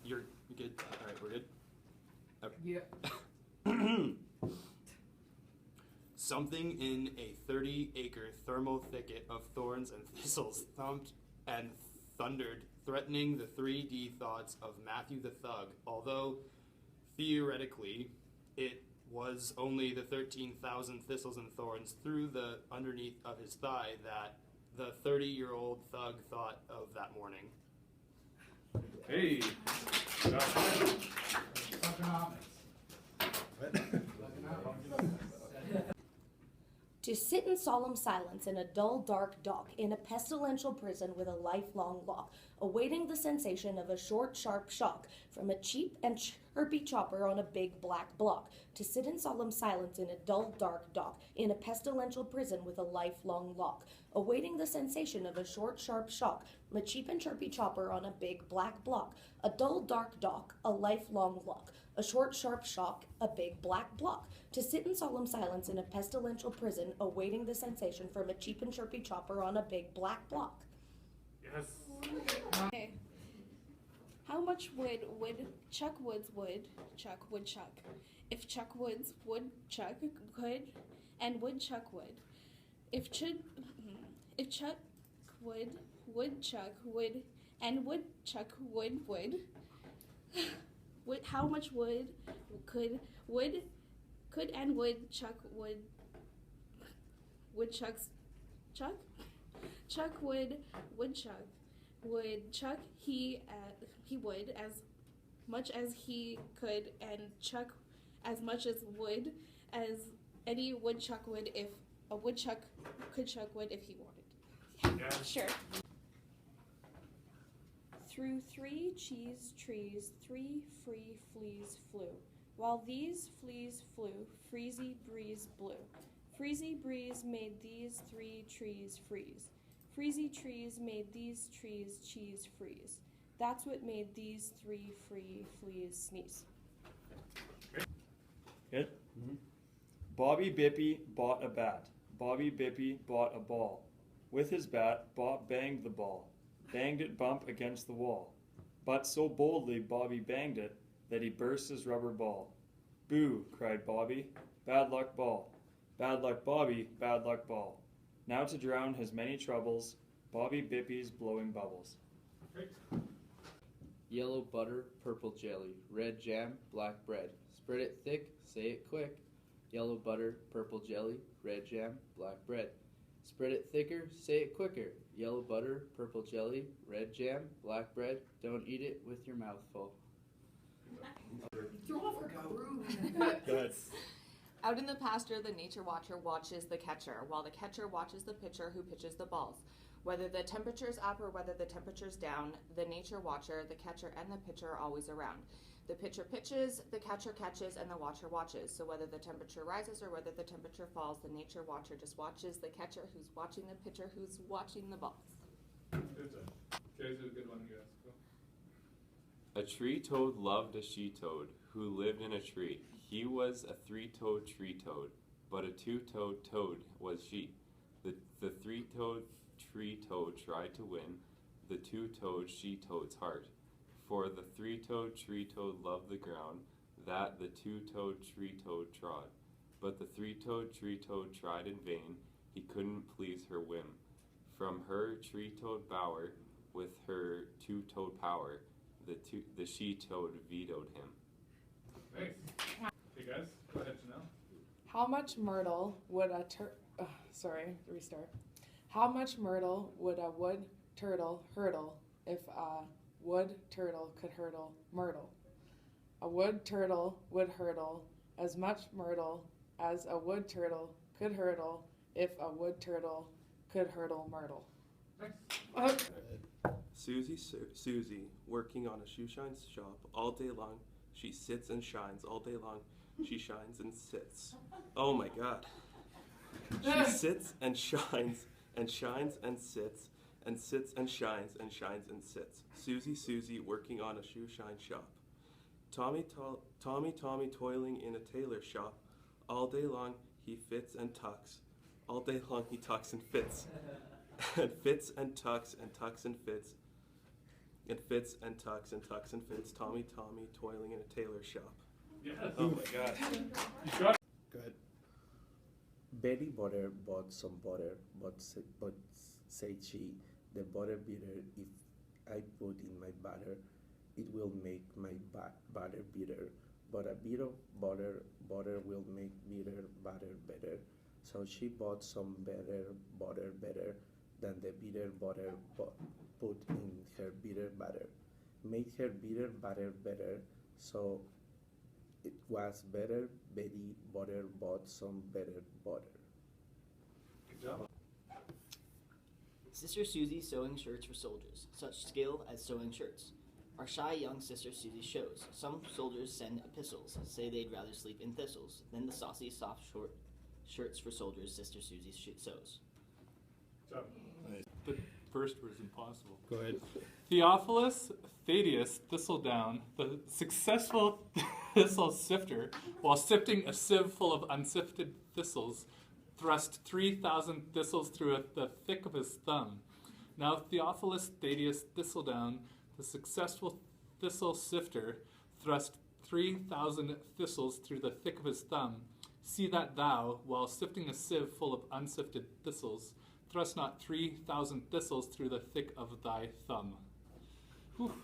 You're good? All right, we're good? Okay. Yeah. Something in a 30-acre thermal thicket of thorns and thistles thumped and thundered, threatening the 3D thoughts of Matthew the Thug, although theoretically it was only the 13,000 thistles and thorns through the underneath of his thigh that the 30-year-old thug thought of that morning. Hey! To sit in solemn silence in a dull, dark dock, in a pestilential prison with a lifelong lock, awaiting the sensation of a short, sharp shock from a cheap and chirpy chopper on a big black block. To sit in solemn silence in a dull, dark dock, in a pestilential prison with a lifelong lock, awaiting the sensation of a short, sharp shock from a cheap and chirpy chopper on a big black block. A dull, dark dock, a lifelong lock, a short, sharp shock, a big black block. To sit in solemn silence in a pestilential prison, awaiting the sensation from a cheap and chirpy chopper on a big black block. Yes. Okay. How much wood would Chuck Woods Chuck woodchuck if Chuck Woods woodchuck could and woodchuck would? If Chuck woodchuck would and woodchuck would how much wood could and woodchuck woodchuck's chuck? Chuck woodchuck he would as much as he could and chuck as much as wood as any woodchuck would if a woodchuck could chuck wood if he wanted. Yeah. Sure. Through 3 cheese trees 3 free fleas flew. While these fleas flew, freezy breeze blew. Freezy breeze made these 3 trees freeze. Freezy trees made these trees cheese freeze. That's what made these 3 free fleas sneeze. Good? Mm-hmm. Bobby Bippy bought a bat. Bobby Bippy bought a ball. With his bat, Bob banged the ball. Banged it bump against the wall. But so boldly Bobby banged it that he burst his rubber ball. Boo, cried Bobby. Bad luck ball. Bad luck Bobby, bad luck ball. Now to drown his many troubles, Bobby Bippy's blowing bubbles. Great. Yellow butter, purple jelly, red jam, black bread. Spread it thick, say it quick. Yellow butter, purple jelly, red jam, black bread. Spread it thicker, say it quicker. Yellow butter, purple jelly, red jam, black bread. Don't eat it with your mouth full. Good. Out in the pasture, the nature watcher watches the catcher, while the catcher watches the pitcher who pitches the balls. Whether the temperature's up or whether the temperature's down, the nature watcher, the catcher, and the pitcher are always around. The pitcher pitches, the catcher catches, and the watcher watches. So whether the temperature rises or whether the temperature falls, the nature watcher just watches the catcher who's watching the pitcher who's watching the balls. Good job. Okay, this is a good one, you guys. Go. A tree toad loved a she toad who lived in a tree. He was a 3-toed tree toad, but a 2-toed toad was she. The 3-toed tree toad tried to win the 2-toed she toad's heart. For the 3-toed tree toad loved the ground that the 2-toed tree toad trod. But the 3-toed tree toad tried in vain, he couldn't please her whim. From her tree toad bower, with her 2-toed power, the she toad vetoed him. Thanks. Okay, guys, go ahead, Janelle. How much myrtle would a How much myrtle would a wood turtle hurdle if a wood turtle could hurdle myrtle? A wood turtle would hurdle as much myrtle as a wood turtle could hurdle if a wood turtle could hurdle myrtle. Thanks. Susie, working on a shoe shine shop all day long. She sits and shines all day long. She shines and sits. Oh my God. She sits and shines and shines and sits and sits and shines and shines and sits. Susie, working on a shoe shine shop. Tommy toiling in a tailor shop. All day long he fits and tucks. All day long he tucks and fits. And fits and tucks and fits. and fits and tucks and tucks and fits. Tommy, Tommy, toiling in a tailor shop. Yes. Oh my God. You got it. Go ahead. Betty Butter bought some butter, but said she, the butter bitter. If I put in my butter, it will make my butter bitter. But a bit of butter will make bitter butter better. So she bought some better butter better than the bitter butter put in her bitter butter. Made her bitter butter better. So it was better. Betty Butter bought some better butter. Good job. Sister Susie sewing shirts for soldiers. Such skill as sewing shirts. Our shy young Sister Susie shows. Some soldiers send epistles, say they'd rather sleep in thistles. Then the saucy, soft, short shirts for soldiers Sister Susie sews. Good job. The first was impossible. Go ahead. Theophilus Thaddeus Thistledown, the successful thistle sifter, while sifting a sieve full of unsifted thistles, thrust 3,000 thistles through the thick of his thumb. Now Theophilus Thaddeus Thistledown, the successful thistle sifter, thrust 3,000 thistles through the thick of his thumb. See that thou, while sifting a sieve full of unsifted thistles, thrust not 3,000 thistles through the thick of thy thumb. Whew.